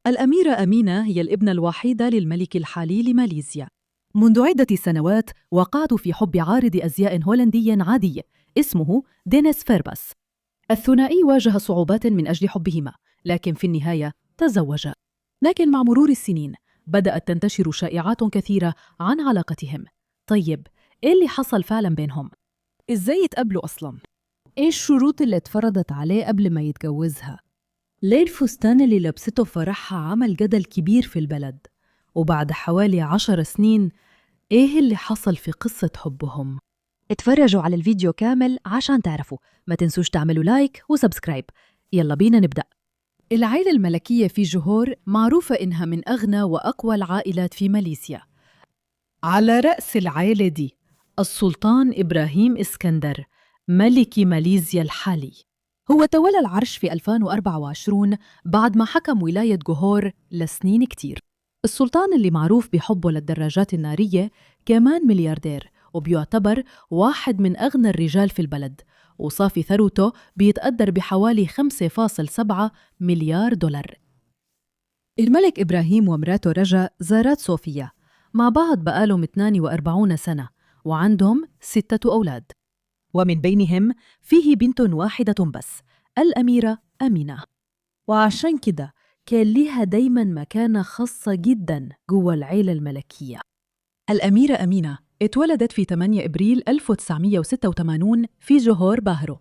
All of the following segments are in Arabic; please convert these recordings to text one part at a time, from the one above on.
الأميرة أمينة هي الابنة الوحيدة للملك الحالي لماليزيا. منذ عدة سنوات وقعت في حب عارض أزياء هولندي عادي اسمه دينيس فيرباس. الثنائي واجه صعوبات من أجل حبهما، لكن في النهاية تزوجا. لكن مع مرور السنين بدأت تنتشر شائعات كثيرة عن علاقتهم. طيب، إيه اللي حصل فعلا بينهم؟ إزاي يتقابلوا أصلا؟ إيه الشروط اللي اتفرضت عليه قبل ما يتجوزها؟ ليه الفستان اللي لبسته في فرحها عمل جدل كبير في البلد؟ وبعد حوالي 10 سنين إيه اللي حصل في قصة حبهم؟ اتفرجوا على الفيديو كامل عشان تعرفوا. ما تنسوش تعملوا لايك وسبسكرايب. يلا بينا نبدأ. العائلة الملكية في جوهور معروفة إنها من أغنى وأقوى العائلات في ماليزيا. على رأس العائلة دي السلطان إبراهيم إسكندر، ملك ماليزيا الحالي. هو تولى العرش في 2024 بعد ما حكم ولاية جوهور لسنين كتير. السلطان اللي معروف بحبه للدراجات النارية كمان ملياردير، وبيعتبر واحد من أغنى الرجال في البلد، وصافي ثروته بيتقدر بحوالي 5.7 مليار دولار. الملك إبراهيم ومراته رجا زارات صوفيا، مع بعض بقالهم 42 سنة، وعندهم 6 أولاد، ومن بينهم فيه بنت واحدة بس، الأميرة أمينة. وعشان كده كان ليها دايماً مكانة خاصة جداً جوا العيلة الملكية. الأميرة أمينة اتولدت في 8 إبريل 1986 في جوهور باهرو.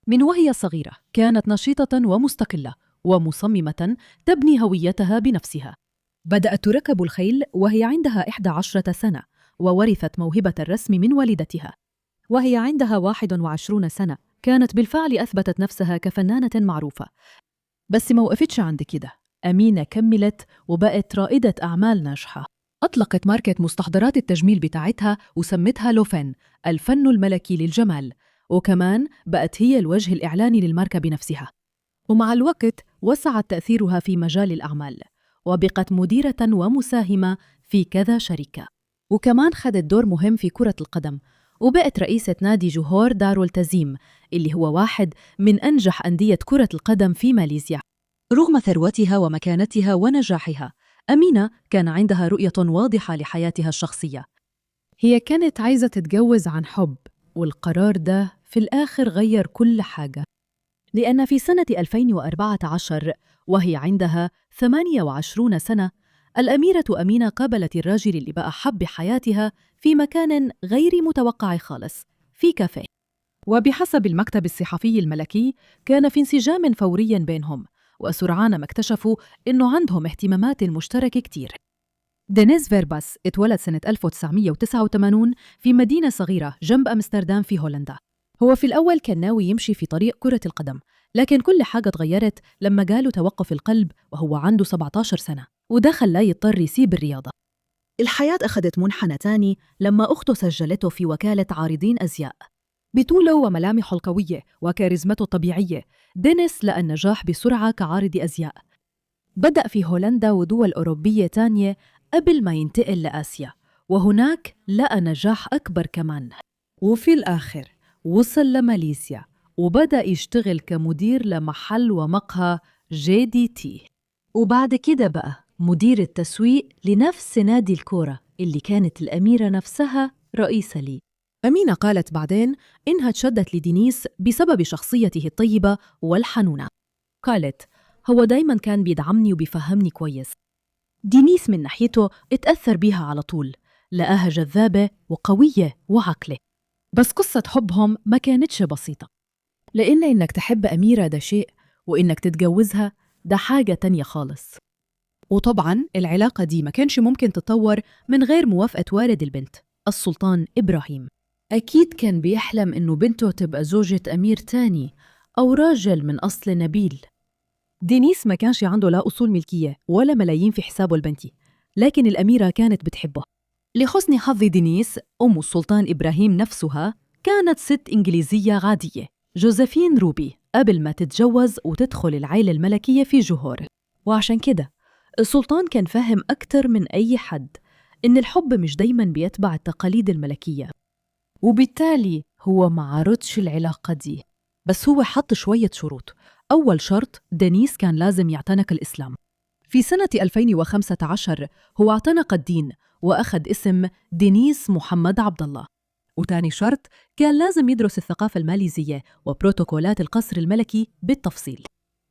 من وهي صغيرة كانت نشيطة ومستقلة ومصممة تبني هويتها بنفسها. بدأت تركب الخيل وهي عندها 11 سنة، وورثت موهبة الرسم من والدتها. وهي عندها 21 سنة كانت بالفعل أثبتت نفسها كفنانة معروفة. بس ما وقفتش عند كده، أمينة كملت وبقت رائدة أعمال ناجحة. أطلقت ماركة مستحضرات التجميل بتاعتها وسمتها لوفين، الفن الملكي للجمال، وكمان بقت هي الوجه الإعلاني للماركة بنفسها. ومع الوقت وسعت تأثيرها في مجال الأعمال، وبقت مديرة ومساهمة في كذا شركة، وكمان خدت دور مهم في كرة القدم، وبقت رئيسة نادي جوهور دارول تزيم اللي هو واحد من أنجح أندية كرة القدم في ماليزيا. رغم ثروتها ومكانتها ونجاحها، أمينة كان عندها رؤية واضحة لحياتها الشخصية. هي كانت عايزة تتجوز عن حب، والقرار ده في الآخر غير كل حاجة. لأن في سنة 2014 وهي عندها 28 سنة، الأميرة أمينة قابلت الراجل اللي بقى حب حياتها في مكان غير متوقع خالص، في كافيه. وبحسب المكتب الصحفي الملكي كان في انسجام فوري بينهم، وسرعان ما اكتشفوا إنه عندهم اهتمامات مشتركة كتير. دينيس فيرباس اتولد سنة 1989 في مدينة صغيرة جنب أمستردام في هولندا. هو في الأول كان ناوي يمشي في طريق كرة القدم، لكن كل حاجة اتغيرت لما جاله توقف القلب وهو عنده 17 سنة، وده خلاه يضطر يسيب الرياضة. الحياة أخذت منحنى تاني لما أخته سجلته في وكالة عارضين أزياء. بطوله وملامحه القوية وكاريزمته الطبيعية، دينيس لقى النجاح بسرعة كعارض أزياء. بدأ في هولندا ودول أوروبية تانية قبل ما ينتقل لآسيا، وهناك لقى نجاح أكبر كمان. وفي الآخر وصل لماليزيا وبدأ يشتغل كمدير لمحل ومقهى JDT، وبعد كده بقى مدير التسويق لنفس نادي الكورة اللي كانت الأميرة نفسها رئيسة ليه. أمينة قالت بعدين إنها تشدت لدينيس بسبب شخصيته الطيبة والحنونة. قالت: هو دايماً كان بيدعمني وبيفهمني كويس. دينيس من ناحيته اتأثر بيها على طول، لقاها جذابة وقوية وعقلة. بس قصة حبهم ما كانتش بسيطة، لأن إنك تحب أميرة ده شيء، وإنك تتجوزها ده حاجة تانية خالص. وطبعاً العلاقة دي ما كانش ممكن تتطور من غير موافقة والد البنت، السلطان إبراهيم. أكيد كان بيحلم إنه بنته تبقى زوجة أمير تاني أو راجل من أصل نبيل. دينيس ما كانش عنده لا أصول ملكية ولا ملايين في حسابه البنكي، لكن الأميرة كانت بتحبه. لحسن حظ دينيس، أم السلطان إبراهيم نفسها كانت ست إنجليزية عادية، جوزيفين روبي، قبل ما تتجوز وتدخل العائلة الملكية في جوهور. وعشان كده السلطان كان فاهم أكتر من أي حد إن الحب مش دايماً بيتبع التقاليد الملكية، وبالتالي هو ما عارضش العلاقة دي. بس هو حط شوية شروط. أول شرط، دينيس كان لازم يعتنق الإسلام، في سنة 2015 هو اعتنق الدين وأخذ اسم دينيس محمد عبد الله. وتاني شرط كان لازم يدرس الثقافة الماليزية وبروتوكولات القصر الملكي بالتفصيل.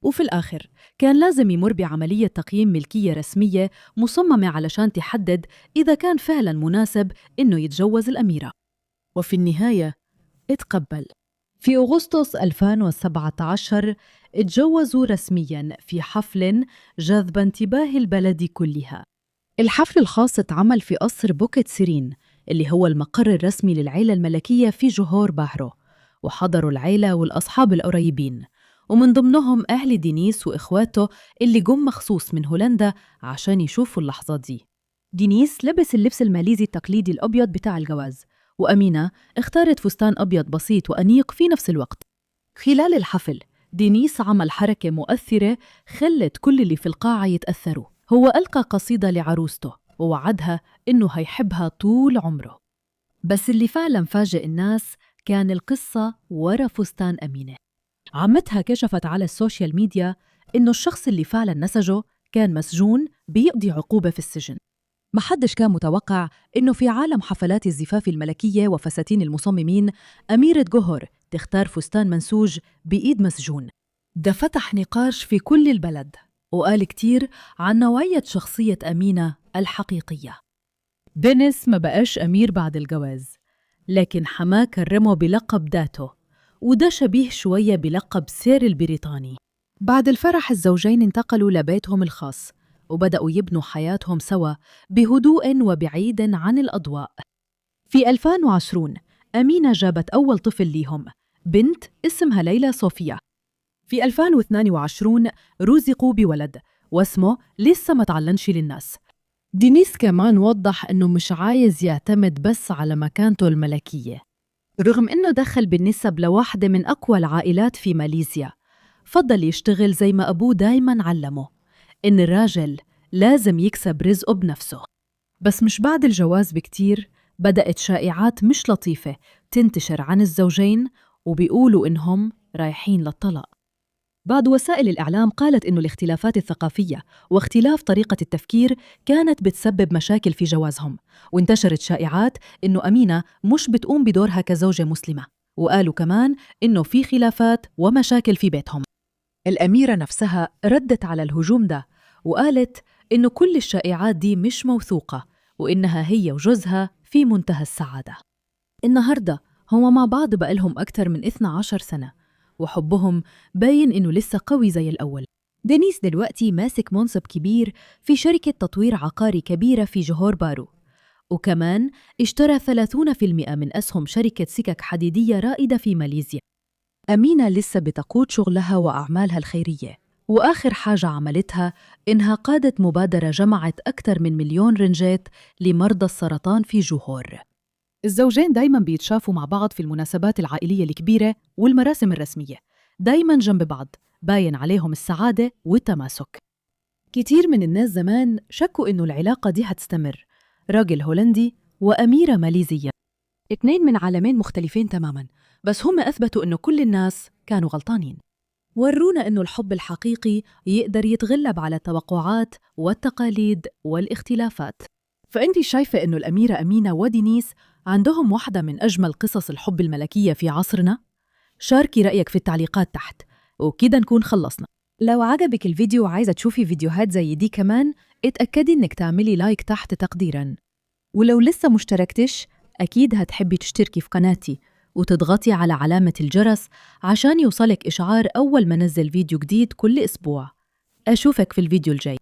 وفي الآخر كان لازم يمر بعملية تقييم ملكية رسمية مصممة علشان تحدد إذا كان فعلاً مناسب إنه يتجوز الأميرة. وفي النهاية اتقبل. في أغسطس 2017 اتجوزوا رسمياً في حفل جذب انتباه البلد كلها. الحفل الخاص اتعمل في قصر بوكيت سيرين اللي هو المقر الرسمي للعيلة الملكية في جوهور باهرو، وحضروا العيلة والأصحاب القريبين، ومن ضمنهم أهل دينيس وإخواته اللي جم مخصوص من هولندا عشان يشوفوا اللحظة دي. دينيس لبس اللبس الماليزي التقليدي الأبيض بتاع الجواز، وأمينة اختارت فستان أبيض بسيط وأنيق في نفس الوقت. خلال الحفل دينيس عمل حركة مؤثرة خلت كل اللي في القاعة يتأثروا. هو ألقى قصيدة لعروسته ووعدها إنه هيحبها طول عمره. بس اللي فعلا فاجئ الناس كان القصة ورا فستان أمينة. عمتها كشفت على السوشيال ميديا إنه الشخص اللي فعلا نسجه كان مسجون بيقضي عقوبة في السجن. محدش كان متوقع إنه في عالم حفلات الزفاف الملكية وفساتين المصممين أميرة جوهر تختار فستان منسوج بإيد مسجون. ده فتح نقاش في كل البلد وقال كتير عن نوعية شخصية أمينة الحقيقية. دينيس ما بقاش أمير بعد الجواز، لكن حماه كرمه بلقب داتو، وده شبيه شوية بلقب سير البريطاني. بعد الفرح الزوجين انتقلوا لبيتهم الخاص وبدأوا يبنوا حياتهم سوا بهدوء وبعيد عن الأضواء. في 2020 أمينة جابت أول طفل ليهم، بنت اسمها ليلى صوفيا. في 2022 رزقوا بولد واسمه لسه ما تعلنش للناس. دينيس كمان وضح إنه مش عايز يعتمد بس على مكانته الملكية، رغم إنه دخل بالنسب لواحدة من أقوى العائلات في ماليزيا. فضل يشتغل زي ما أبوه دايماً علمه، إن الراجل لازم يكسب رزقه بنفسه. بس مش بعد الجواز بكتير بدأت شائعات مش لطيفة تنتشر عن الزوجين، وبيقولوا إنهم رايحين للطلاق. بعض وسائل الإعلام قالت إنه الاختلافات الثقافية واختلاف طريقة التفكير كانت بتسبب مشاكل في جوازهم، وانتشرت شائعات إنه أمينة مش بتقوم بدورها كزوجة مسلمة، وقالوا كمان إنه في خلافات ومشاكل في بيتهم. الأميرة نفسها ردت على الهجوم ده وقالت إنه كل الشائعات دي مش موثوقة، وإنها هي وجوزها في منتهى السعادة. النهاردة هم مع بعض بقالهم أكثر من 12 سنة، وحبهم باين إنه لسه قوي زي الأول. دينيس دلوقتي ماسك منصب كبير في شركة تطوير عقاري كبيرة في جوهور باهرو، وكمان اشترى 30% من أسهم شركة سكك حديدية رائدة في ماليزيا. أمينة لسه بتقود شغلها وأعمالها الخيرية، وآخر حاجة عملتها إنها قادت مبادرة جمعت أكثر من 1,000,000 رنجات لمرضى السرطان في جوهور. الزوجين دايماً بيتشافوا مع بعض في المناسبات العائلية الكبيرة والمراسم الرسمية، دايماً جنب بعض، باين عليهم السعادة والتماسك. كتير من الناس زمان شكوا إنه العلاقة دي هتستمر، راجل هولندي وأميرة ماليزية، 2 من عالمين مختلفين تماماً، بس هم أثبتوا إنه كل الناس كانوا غلطانين. ورونا إنه الحب الحقيقي يقدر يتغلب على التوقعات والتقاليد والاختلافات. فأنتِ شايفة إنه الأميرة أمينة ودينيس عندهم واحدة من أجمل قصص الحب الملكية في عصرنا؟ شاركي رأيك في التعليقات تحت، وكده نكون خلصنا. لو عجبك الفيديو وعايزة تشوفي فيديوهات زي دي كمان، اتأكدي إنك تعملي لايك تحت تقديراً. ولو لسه مشتركتش، أكيد هتحبي تشتركي في قناتي وتضغطي على علامة الجرس عشان يوصلك إشعار أول ما نزل فيديو جديد كل أسبوع. أشوفك في الفيديو الجاي.